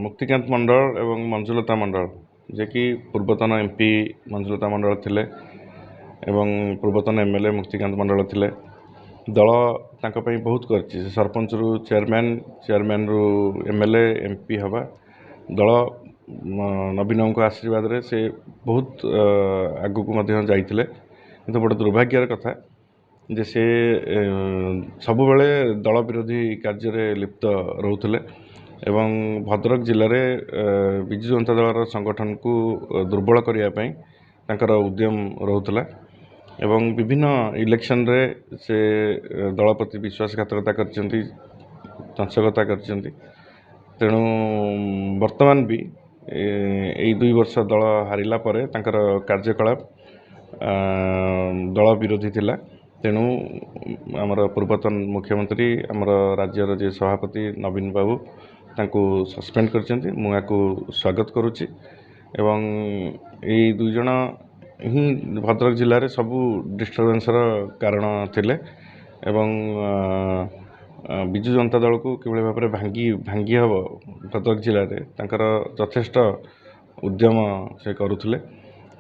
मुक्तिकांत मंडल एवं मंजुलता मंडल जे कि पूर्वतन एमपी मंजुलता मंडल थिले एवं पूर्वतन एमएलए मुक्तिकांत मंडल थिले। दल तांको पई बहुत करछि। सरपंच रु चेयरमैन रु एमएलए एमपी हवा दल नवीन आशीर्वाद रे से बहुत आगु को मध्य जाइथिले। किंतु बड़ दुर्भाग्यर कथा जे से सब बेले दल विरोधी कार्य रे लिप्त रहउथिले एवं भद्रक जिले में विजु जनता दल संगठन को दुर्बल करने तांकर उद्यम रहउथला एवं विभिन्न इलेक्शन रे से दल प्रति विश्वासघातकता करचंती, तंसकता करचंती। तेणु वर्तमान भी यही 2 वर्ष दल हारिला परे तांकर कार्यकलाप दल विरोधी थिला। तेणु आमर पूर्वतन मुख्यमंत्री आमर राज्यर जे सभापति नवीन बाबू तांको सस्पेंड करचंती। मु याकू स्वागत करुच्ची एवं यही 2 जण ही भद्रक जिले में सबू डिस्टर्बेंस कारण थिले एवं विजु जनता दल को किभली भाव में भांगी हम भद्रक जिले में तांकर यथेष्ट उद्यम से करुले।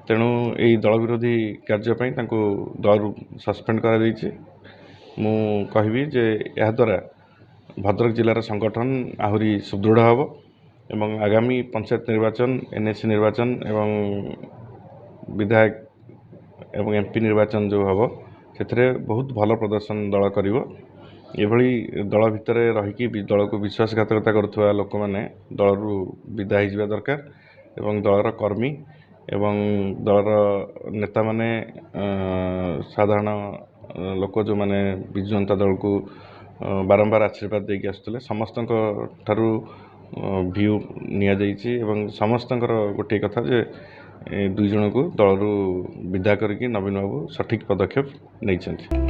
तेणु यही दल विरोधी कार्यपाई दल सस्पेंड कर मु कहबी जे यह द्वारा भद्रक जिलार संगठन आहुरी सुदृढ़ हम एवं आगामी पंचायत निर्वाचन, एनएसी निर्वाचन एवं विधायक एवं एमपी निर्वाचन जो हम से बहुत भल प्रदर्शन दल करिवो। एभली दल भितर रहीकि दल को विश्वासघातकता करुवा लोक मैंने दल रु विदा हो दरकार एवं दलर कर्मी एवं दलर नेता माने साधारण लोक जो माने विजु जनता दल को बारंबार आशीर्वाद देकी आसुले समस्त भ्यू निया जाइछि एवं समस्तंकर गोटे कथा जे 2 जण को दल रु विदा करके नवीन बाबू सठिक पदक्षेप नहीं।